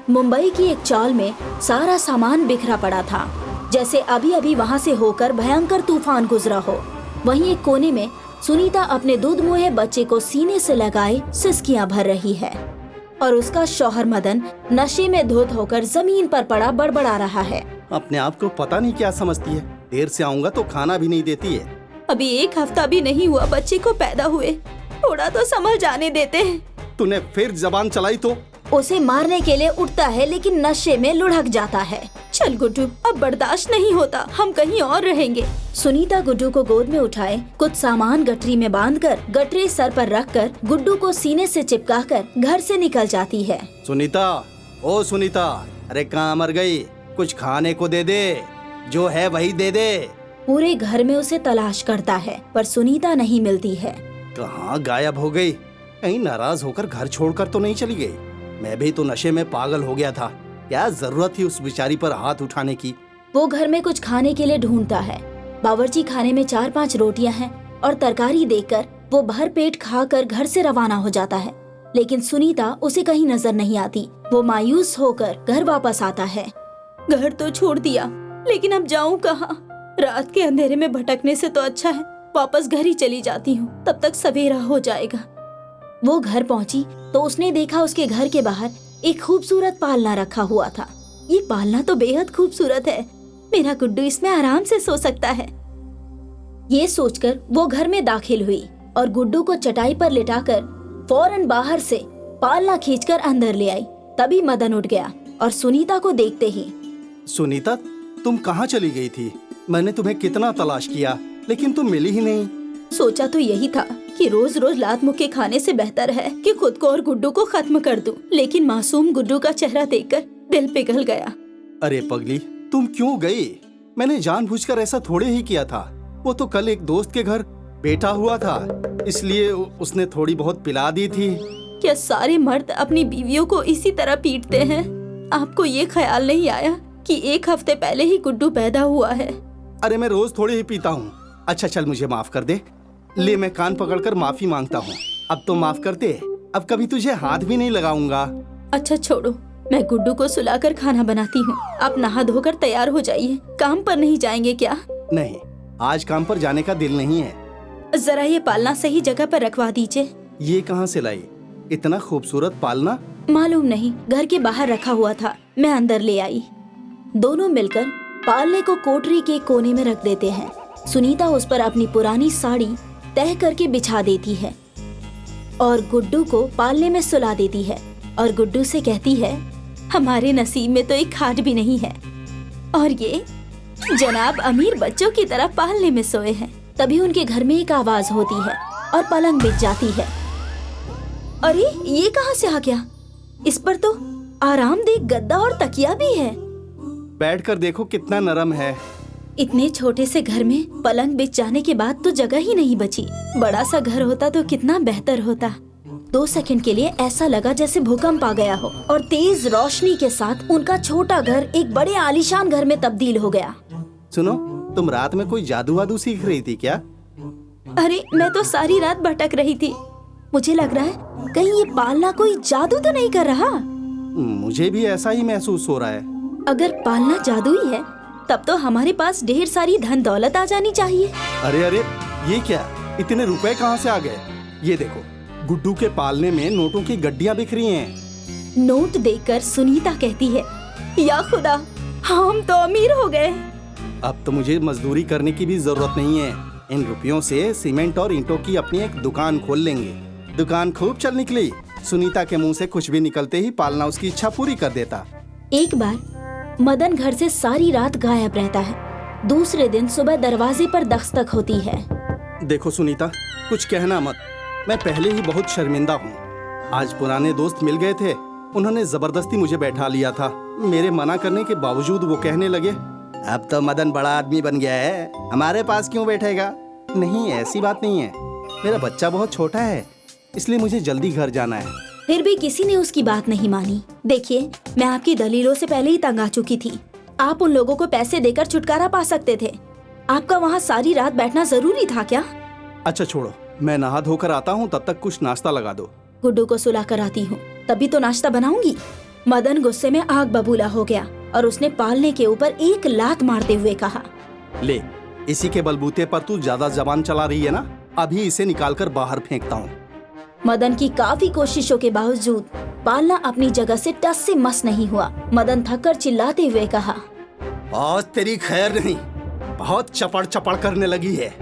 मुंबई की एक चॉल में सारा सामान बिखरा पड़ा था, जैसे अभी अभी वहाँ से होकर भयंकर तूफान गुजरा हो। वहीं एक कोने में सुनीता अपने दूध मुहे बच्चे को सीने से लगाए सिसकियां भर रही है और उसका शौहर मदन नशे में धुत होकर जमीन पर पड़ा बड़बड़ा रहा है। अपने आप को पता नहीं क्या समझती है, देर से आऊंगा तो खाना भी नहीं देती है। अभी 1 हफ्ता भी नहीं हुआ बच्चे को पैदा हुए, थोड़ा तो समझ जाने देते हैं। तूने फिर जबान चलाई तो? उसे मारने के लिए उठता है लेकिन नशे में लुढ़क जाता है। चल गुड्डू, अब बर्दाश्त नहीं होता, हम कहीं और रहेंगे। सुनीता गुड्डू को गोद में उठाए, कुछ सामान गठरी में बांधकर गठरी सर पर रखकर गुड्डू को सीने से चिपकाकर घर से निकल जाती है। सुनीता, ओ सुनीता, अरे कहाँ मर गई? कुछ खाने को दे दे, जो है वही दे दे। पूरे घर में उसे तलाश करता है पर सुनीता नहीं मिलती है। कहाँ गायब हो गई? कहीं नाराज होकर घर छोड़कर तो नहीं चली गई? मैं भी तो नशे में पागल हो गया था, क्या जरूरत थी उस बेचारी पर हाथ उठाने की? वो घर में कुछ खाने के लिए ढूंढता है। बावर्ची खाने में 4-5 रोटियां हैं और तरकारी देखकर वो भर पेट खाकर घर से रवाना हो जाता है, लेकिन सुनीता उसे कहीं नजर नहीं आती। वो मायूस होकर घर वापस आता है। घर तो छोड़ दिया, लेकिन अब जाऊं कहाँ? रात के अंधेरे में भटकने से तो अच्छा है वापस घर ही चली जाती हूँ, तब तक सवेरा हो जाएगा। वो घर पहुंची तो उसने देखा उसके घर के बाहर एक खूबसूरत पालना रखा हुआ था। ये पालना तो बेहद खूबसूरत है, मेरा गुड्डू इसमें आराम से सो सकता है। ये सोचकर वो घर में दाखिल हुई और गुड्डू को चटाई पर लिटाकर फौरन बाहर से पालना खींचकर अंदर ले आई। तभी मदन उठ गया और सुनीता को देखते ही, सुनीता, तुम कहाँ चली गई थी? मैंने तुम्हें कितना तलाश किया लेकिन तुम मिली ही नहीं। सोचा तो यही था कि रोज रोज लात मुक्के खाने से बेहतर है कि खुद को और गुड्डू को खत्म कर दूं, लेकिन मासूम गुड्डू का चेहरा देखकर दिल पिघल गया। अरे पगली, तुम क्यों गई? मैंने जानबूझकर ऐसा थोड़े ही किया था। वो तो कल एक दोस्त के घर बैठा हुआ था, इसलिए उसने थोड़ी बहुत पिला दी थी। क्या सारे मर्द अपनी बीवियों को इसी तरह पीटते हैं? आपको ये ख्याल नहीं आया कि 1 हफ्ते पहले ही गुड्डू पैदा हुआ है? अरे मैं रोज थोड़ी ही पीता हूँ। अच्छा चल, मुझे माफ कर दे। ले, मैं कान पकड़कर माफी मांगता हूँ। अब तो माफ कर दे, अब कभी तुझे हाथ भी नहीं लगाऊंगा। अच्छा छोड़ो, मैं गुड्डू को सुलाकर खाना बनाती हूँ। आप नहा धोकर तैयार हो जाइए। काम पर नहीं जाएंगे क्या? नहीं, आज काम पर जाने का दिल नहीं है। जरा ये पालना सही जगह पर रखवा दीजिए। ये कहाँ से लाई? इतना खूबसूरत पालना? मालूम नहीं, घर के बाहर रखा हुआ था, मैं अंदर ले आई। दोनों मिलकर पालने को कोठरी के कोने में रख देते हैं। सुनीता उस पर अपनी पुरानी साड़ी तह करके बिछा देती है और गुड्डू को पालने में सुला देती है और गुड्डू से कहती है, हमारे नसीब में तो एक खाट भी नहीं है और ये जनाब अमीर बच्चों की तरह पालने में सोए हैं। तभी उनके घर में एक आवाज होती है और पलंग बिछ जाती है। अरे ये कहाँ से आ गया? इस पर तो आरामदेह गद्दा और तकिया भी है। बैठकर देखो कितना नरम है। इतने छोटे से घर में पलंग बिछ जाने के बाद तो जगह ही नहीं बची। बड़ा सा घर होता तो कितना बेहतर होता। 2 सेकंड के लिए ऐसा लगा जैसे भूकंप आ गया हो और तेज रोशनी के साथ उनका छोटा घर एक बड़े आलीशान घर में तब्दील हो गया। सुनो, तुम रात में कोई जादू वादू सीख रही थी क्या? अरे मैं तो सारी रात भटक रही थी। मुझे लग रहा है कहीं ये पालना कोई जादू तो नहीं कर रहा। मुझे भी ऐसा ही महसूस हो रहा है। अगर पालना जादुई है तब तो हमारे पास ढेर सारी धन दौलत आ जानी चाहिए। अरे अरे, ये क्या? इतने रुपए कहाँ से आ गए? ये देखो, गुड्डू के पालने में नोटों की गड्डियाँ बिखरी हैं। नोट देखकर सुनीता कहती है, या खुदा, हम तो अमीर हो गए। अब तो मुझे मजदूरी करने की भी जरूरत नहीं है। इन रुपयों से सीमेंट और ईंटों की अपनी एक दुकान खोल लेंगे। दुकान खूब चल निकली। सुनीता के मुंह से कुछ भी निकलते ही पालना उसकी इच्छा पूरी कर देता। एक बार मदन घर से सारी रात गायब रहता है। दूसरे दिन सुबह दरवाजे पर दस्तक होती है। देखो सुनीता, कुछ कहना मत, मैं पहले ही बहुत शर्मिंदा हूँ। आज पुराने दोस्त मिल गए थे, उन्होंने जबरदस्ती मुझे बैठा लिया था। मेरे मना करने के बावजूद वो कहने लगे, अब तो मदन बड़ा आदमी बन गया है, हमारे पास क्यों बैठेगा? नहीं, ऐसी बात नहीं है, मेरा बच्चा बहुत छोटा है, इसलिए मुझे जल्दी घर जाना है। फिर भी किसी ने उसकी बात नहीं मानी। देखिए, मैं आपकी दलीलों से पहले ही तंग आ चुकी थी। आप उन लोगों को पैसे देकर छुटकारा पा सकते थे। आपका वहाँ सारी रात बैठना जरूरी था क्या? अच्छा छोड़ो, मैं नहा धोकर आता हूँ, तब तक कुछ नाश्ता लगा दो। गुड्डू को सुला कर आती हूँ, तभी तो नाश्ता बनाऊंगी। मदन गुस्से में आग बबूला हो गया और उसने पालने के ऊपर एक लात मारते हुए कहा, ले, इसी के बलबूते पर तू ज्यादा जबान चला रही है ना, अभी इसे निकालकर बाहर फेंकता हूँ। मदन की काफी कोशिशों के बावजूद पालना अपनी जगह से टस से मस नहीं हुआ। मदन थककर चिल्लाते हुए कहा, आज तेरी खैर नहीं, बहुत चपड़ चपड़ करने लगी है।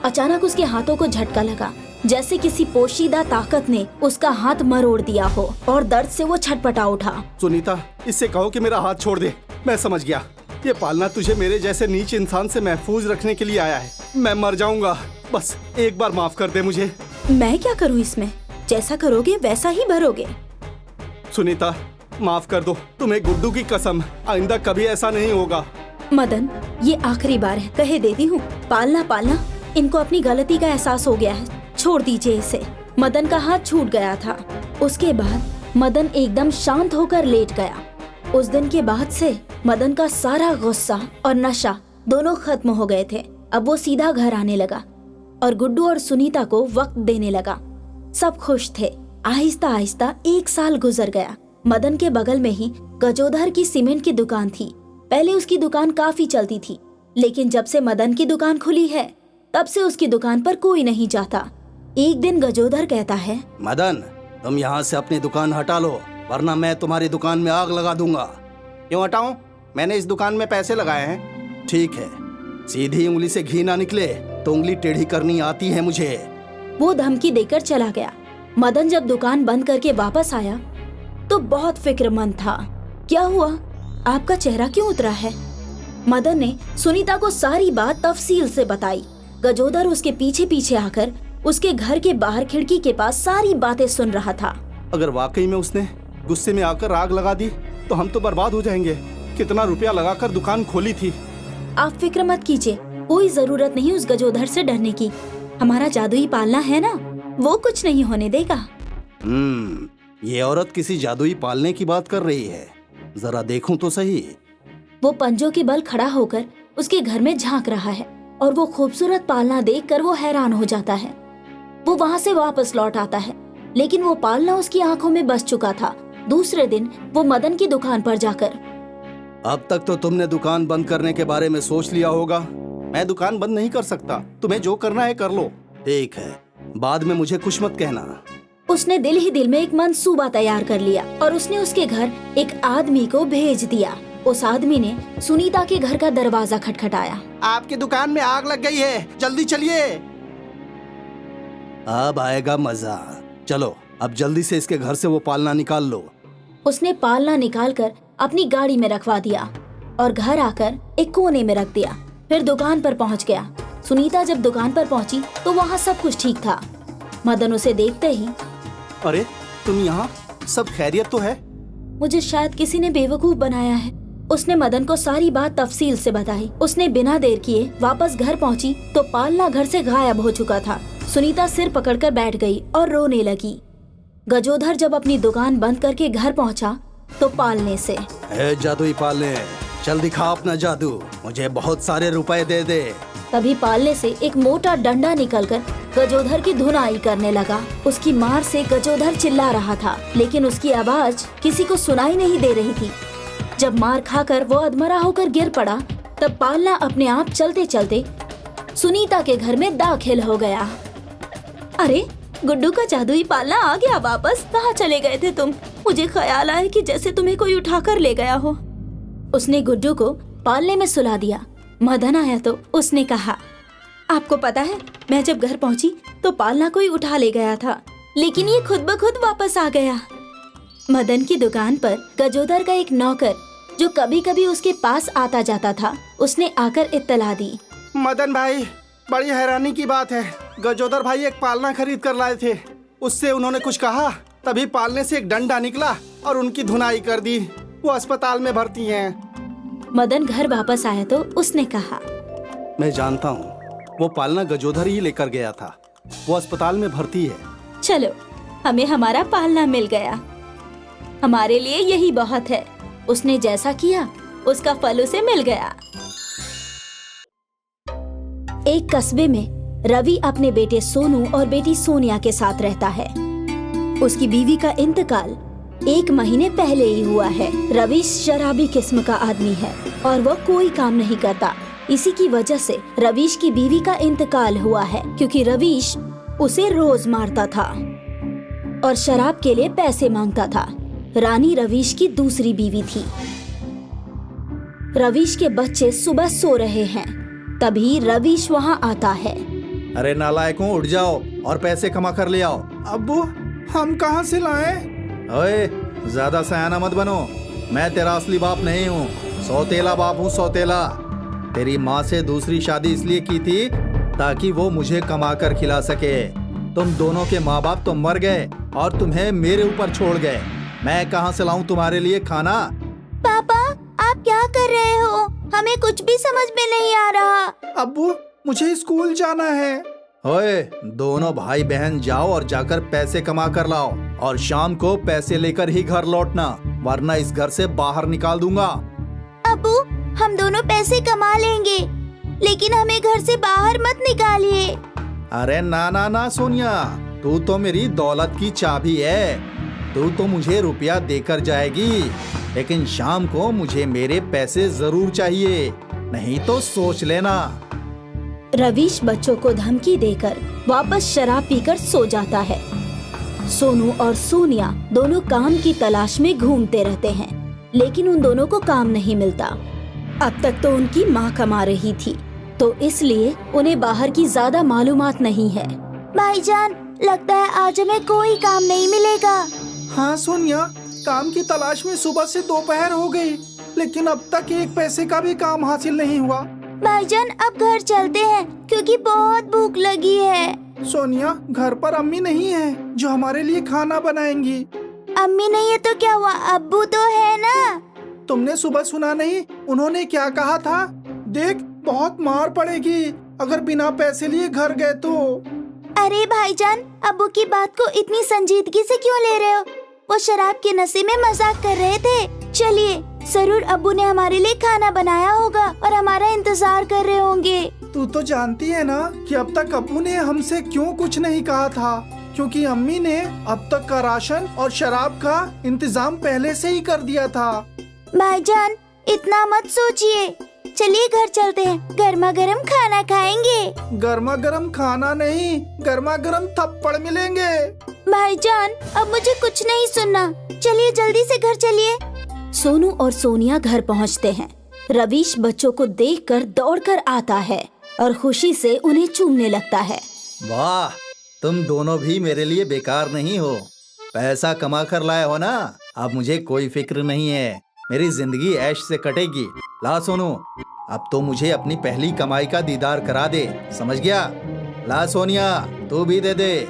अचानक उसके हाथों को झटका लगा, जैसे किसी पोशीदा ताकत ने उसका हाथ मरोड़ दिया हो और दर्द से वो छटपटा उठा। सुनीता, इससे कहो कि मेरा हाथ छोड़ दे। मैं समझ गया, ये पालना तुझे मेरे जैसे नीच इंसान से महफूज रखने के लिए आया है। मैं मर जाऊंगा, बस एक बार माफ कर दे मुझे। मैं क्या करूं इसमें? जैसा करोगे वैसा ही भरोगे। सुनीता, माफ कर दो, तुम्हें गुड्डू की कसम, आइंदा कभी ऐसा नहीं होगा। मदन, ये आखिरी बार है, कहे देती हूँ। पालना, इनको अपनी गलती का एहसास हो गया है, छोड़ दीजिए इसे। मदन का हाथ छूट गया था। उसके बाद मदन एकदम शांत होकर लेट गया। उस दिन के बाद से मदन का सारा गुस्सा और नशा दोनों खत्म हो गए थे। अब वो सीधा घर आने लगा और गुड्डू और सुनीता को वक्त देने लगा। सब खुश थे। आहिस्ता आहिस्ता 1 साल गुजर गया। मदन के बगल में ही गजोधर की सीमेंट की दुकान थी। पहले उसकी दुकान काफी चलती थी, लेकिन जब से मदन की दुकान खुली है तब से उसकी दुकान पर कोई नहीं जाता। एक दिन गजोधर कहता है, मदन, तुम यहाँ से अपनी दुकान हटा लो, वरना मैं तुम्हारी दुकान में आग लगा दूंगा। क्यों हटाऊं? मैंने इस दुकान में पैसे लगाए हैं। ठीक है, सीधी उंगली से घी ना निकले तो उंगली टेढ़ी करनी आती है मुझे। वो धमकी देकर चला गया। मदन जब दुकान बंद करके वापस आया तो बहुत फिक्रमंद था। क्या हुआ? आपका चेहरा क्यों उतरा है? मदन ने सुनीता को सारी बात तफसील से बताई। गजोधर उसके पीछे पीछे आकर उसके घर के बाहर खिड़की के पास सारी बातें सुन रहा था। अगर वाकई में उसने गुस्से में आकर आग लगा दी तो हम तो बर्बाद हो जाएंगे। कितना रुपया लगाकर दुकान खोली थी। आप फिक्र मत कीजिए, कोई जरूरत नहीं उस गजोधर से डरने की। हमारा जादुई पालना है ना, वो कुछ नहीं होने देगा। ये औरत किसी जादुई पालने की बात कर रही है, जरा देखूं तो सही। वो पंजों के बल खड़ा होकर उसके घर में झांक रहा है और वो खूबसूरत पालना देखकर वो हैरान हो जाता है। वो वहाँ से वापस लौट आता है, लेकिन वो पालना उसकी आंखों में बस चुका था। दूसरे दिन वो मदन की दुकान पर जाकर, अब तक तो तुमने दुकान बंद करने के बारे में सोच लिया होगा। मैं दुकान बंद नहीं कर सकता, तुम्हें जो करना है कर लो। ठीक है, बाद में मुझे कुछ मत कहना। उसने दिल ही दिल में एक मंसूबा तैयार कर लिया और उसने उसके घर एक आदमी को भेज दिया। उस आदमी ने सुनीता के घर का दरवाजा खटखटाया। आपकी दुकान में आग लग गई है, जल्दी चलिए। अब आएगा मजा। चलो, अब जल्दी से इसके घर से वो पालना निकाल लो। उसने पालना निकालकर अपनी गाड़ी में रखवा दिया और घर आकर एक कोने में रख दिया। फिर दुकान पर पहुंच गया। सुनीता जब दुकान पर पहुंची तो वहाँ सब कुछ ठीक था। मदन उसे देखते ही, अरे तुम यहाँ, सब खैरियत तो है? मुझे शायद किसी ने बेवकूफ बनाया है। उसने मदन को सारी बात तफसील से बताई। उसने बिना देर किए वापस घर पहुंची तो पालना घर से गायब हो चुका था। सुनीता सिर पकड़कर बैठ गई और रोने लगी। गजोधर जब अपनी दुकान बंद करके घर पहुंचा तो पालने से, जादुई पालने, चल दिखा अपना जादू, मुझे बहुत सारे रुपए दे दे। तभी पालने से एक मोटा डंडा निकलकर गजोधर की धुनाई करने लगा। उसकी मार से गजोधर चिल्ला रहा था, लेकिन उसकी आवाज किसी को सुनाई नहीं दे रही थी। जब मार खाकर वो अधमरा होकर गिर पड़ा तब पालना अपने आप चलते चलते सुनीता के घर में दाखिल हो गया। अरे, गुड्डू का जादुई पालना आ गया वापस। कहाँ चले गए थे तुम? मुझे ख्याल आया कि जैसे तुम्हें कोई उठाकर ले गया हो। उसने गुड्डू को पालने में सुला दिया। मदन आया तो उसने कहा, आपको पता है, मैं जब घर पहुंची तो पालना कोई उठा ले गया था, लेकिन ये खुद ब खुद वापस आ गया। मदन की दुकान पर गजोधर का एक नौकर जो कभी कभी उसके पास आता जाता था, उसने आकर इत्तला दी। मदन भाई, बड़ी हैरानी की बात है, गजोधर भाई एक पालना खरीद कर लाए थे। उससे उन्होंने कुछ कहा, तभी पालने से एक डंडा निकला और उनकी धुनाई कर दी। वो अस्पताल में भर्ती हैं। मदन घर वापस आया तो उसने कहा, मैं जानता हूँ, वो पालना गजोधर ही लेकर गया था। वो अस्पताल में भर्ती है। चलो, हमें हमारा पालना मिल गया। हमारे लिए यही बहुत है। उसने जैसा किया उसका फल उसे मिल गया। एक कस्बे में रवि अपने बेटे सोनू और बेटी सोनिया के साथ रहता है। उसकी बीवी का इंतकाल 1 महीने पहले ही हुआ है। रवीश शराबी किस्म का आदमी है और वो कोई काम नहीं करता। इसी की वजह से रवीश की बीवी का इंतकाल हुआ है, क्योंकि रवीश उसे रोज मारता था और शराब के लिए पैसे मांगता था। रानी रवीश की दूसरी बीवी थी। रवीश के बच्चे सुबह सो रहे हैं, तभी रवीश वहाँ आता है। अरे नालायकों, उठ जाओ और पैसे कमा कर ले आओ। अब्बू, हम कहाँ से लाए? ओए, ज्यादा सयाना मत बनो। मैं तेरा असली बाप नहीं हूँ, सौतेला बाप हूँ, सौतेला। तेरी माँ से दूसरी शादी इसलिए की थी ताकि वो मुझे कमा कर खिला सके। तुम दोनों के माँ बाप तो मर गए और तुम्हें मेरे ऊपर छोड़ गए। मैं कहाँ से लाऊं तुम्हारे लिए खाना? पापा, आप क्या कर रहे हो? हमें कुछ भी समझ में नहीं आ रहा। अब्बू, मुझे स्कूल जाना है। ओए, दोनों भाई बहन जाओ और जाकर पैसे कमा कर लाओ और शाम को पैसे लेकर ही घर लौटना, वरना इस घर से बाहर निकाल दूंगा। अब्बू, हम दोनों पैसे कमा लेंगे, लेकिन हमें घर से बाहर मत निकालिए। अरे ना ना ना सोनिया, तू तो मेरी दौलत की चाबी है। तू तो मुझे रुपया देकर जाएगी, लेकिन शाम को मुझे मेरे पैसे जरूर चाहिए, नहीं तो सोच लेना। रवीश बच्चों को धमकी देकर वापस शराब पीकर सो जाता है। सोनू और सोनिया दोनों काम की तलाश में घूमते रहते हैं, लेकिन उन दोनों को काम नहीं मिलता। अब तक तो उनकी माँ कमा रही थी, तो इसलिए उन्हें बाहर की ज्यादा मालूमात नहीं है। भाईजान, लगता है आज हमें कोई काम नहीं मिलेगा। हाँ सोनिया, काम की तलाश में सुबह से दोपहर हो गई, लेकिन अब तक 1 पैसे का भी काम हासिल नहीं हुआ। भाईजान, अब घर चलते हैं क्योंकि बहुत भूख लगी है। सोनिया, घर पर अम्मी नहीं है जो हमारे लिए खाना बनाएंगी। अम्मी नहीं है तो क्या हुआ, अब्बू तो है ना। तुमने सुबह सुना नहीं उन्होंने क्या कहा था? देख, बहुत मार पड़ेगी अगर बिना पैसे लिए घर गए तो। अरे भाईजान, अब्बू की बात को इतनी संजीदगी से क्यों ले रहे हो? वो शराब के नशे में मजाक कर रहे थे। चलिए, जरूर अब्बू ने हमारे लिए खाना बनाया होगा और हमारा इंतजार कर रहे होंगे। तू तो जानती है ना कि अब तक अब्बू ने हमसे क्यों कुछ नहीं कहा था, क्योंकि अम्मी ने अब तक का राशन और शराब का इंतजाम पहले से ही कर दिया था। भाईजान, इतना मत सोचिए, चलिए घर चलते हैं, गर्मा गर्म खाना खाएंगे। गर्मा गर्म खाना नहीं, गर्मा गर्म थप्पड़ मिलेंगे। भाईजान, अब मुझे कुछ नहीं सुनना, चलिए जल्दी से घर चलिए। सोनू और सोनिया घर पहुंचते हैं। रवीश बच्चों को देखकर दौड़कर आता है और खुशी से उन्हें चूमने लगता है। वाह, तुम दोनों भी मेरे लिए बेकार नहीं हो। पैसा कमा कर लाए हो ना, अब मुझे कोई फिक्र नहीं है। मेरी जिंदगी ऐश से कटेगी। ला सोनू, अब तो मुझे अपनी पहली कमाई का दीदार करा दे, समझ गया? ला सोनिया, तू भी दे दे।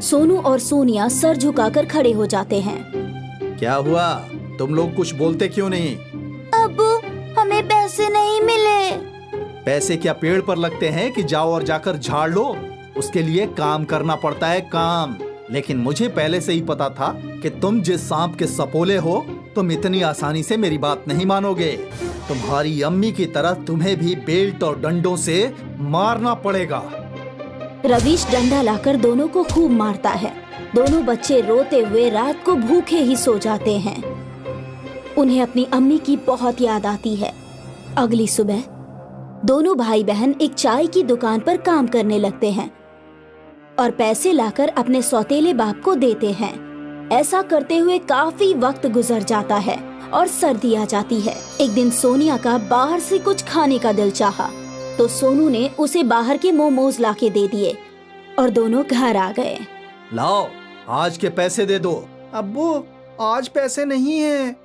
सोनू और सोनिया सर झुकाकर खड़े हो जाते हैं। क्या हुआ, तुम लोग कुछ बोलते क्यों नहीं? अब्बू, हमें पैसे नहीं मिले। पैसे क्या पेड़ पर लगते हैं कि जाओ और जाकर झाड़ लो? उसके लिए काम करना पड़ता है, काम। लेकिन मुझे पहले से ही पता था कि तुम जिस सांप के सपोले हो, तुम इतनी आसानी से मेरी बात नहीं मानोगे। तुम्हारी अम्मी की तरह तुम्हें भी बेल्ट और डंडों से मारना पड़ेगा। रवीश डंडा लाकर दोनों को खूब मारता है। दोनों बच्चे रोते हुए रात को भूखे ही सो जाते हैं। उन्हें अपनी अम्मी की बहुत याद आती है। अगली सुबह दोनों भाई बहन एक चाय की दुकान पर काम करने लगते हैं और पैसे लाकर अपने सौतेले बाप को देते हैं। ऐसा करते हुए काफी वक्त गुजर जाता है और सर्दी आ जाती है। एक दिन सोनिया का बाहर से कुछ खाने का दिल चाहा, तो सोनू ने उसे बाहर के मोमोज लाके दे दिए और दोनों घर आ गए। लाओ, आज के पैसे दे दो। अब्बू, आज पैसे नहीं है।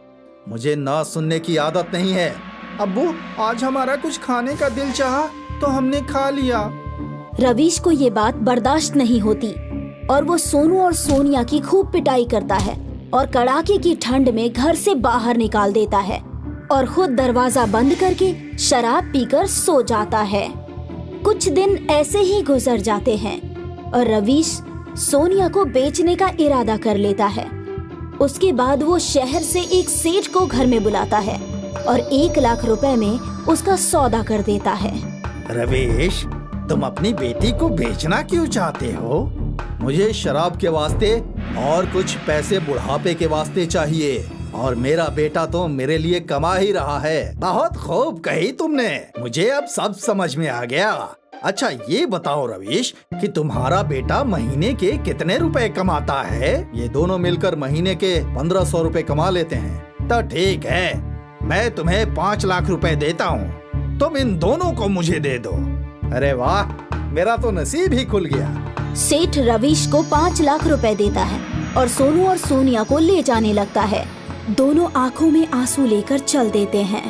मुझे ना सुनने की आदत नहीं है। अब्बू, आज हमारा कुछ खाने का दिल चाहा तो हमने खा लिया। रवीश को ये बात बर्दाश्त नहीं होती और वो सोनू और सोनिया की खूब पिटाई करता है और कड़ाके की ठंड में घर से बाहर निकाल देता है और खुद दरवाजा बंद करके शराब पीकर सो जाता है। कुछ दिन ऐसे ही गुजर जाते हैं और रवीश सोनिया को बेचने का इरादा कर लेता है। उसके बाद वो शहर से एक सेठ को घर में बुलाता है और 1 लाख रुपए में उसका सौदा कर देता है। रवीश, तुम अपनी बेटी को बेचना क्यों चाहते हो? मुझे शराब के वास्ते और कुछ पैसे बुढ़ापे के वास्ते चाहिए। और मेरा बेटा तो मेरे लिए कमा ही रहा है। बहुत खूब कही तुमने, मुझे अब सब समझ में आ गया। अच्छा ये बताओ रवीश कि तुम्हारा बेटा महीने के कितने रुपए कमाता है? ये दोनों मिलकर महीने के 1500 रुपए कमा लेते हैं। तो ठीक है, मैं तुम्हें 5 लाख रुपए देता हूँ, तुम इन दोनों को मुझे दे दो। अरे वाह, मेरा तो नसीब ही खुल गया। सेठ रवीश को 5 लाख रुपए देता है और सोनू और सोनिया को ले जाने लगता है। दोनों आंखों में आंसू लेकर चल देते हैं।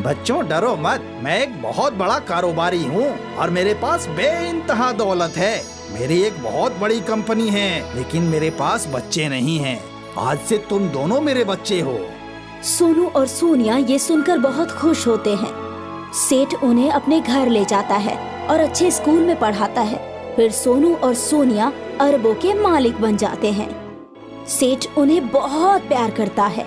बच्चों डरो मत, मैं एक बहुत बड़ा कारोबारी हूँ और मेरे पास बेइंतहा दौलत है। मेरी एक बहुत बड़ी कंपनी है, लेकिन मेरे पास बच्चे नहीं हैं। आज से तुम दोनों मेरे बच्चे हो। सोनू और सोनिया ये सुनकर बहुत खुश होते हैं। सेठ उन्हें अपने घर ले जाता है और अच्छे स्कूल में पढ़ाता है। फिर सोनू और सोनिया अरबों के मालिक बन जाते हैं। सेठ उन्हें बहुत प्यार करता है।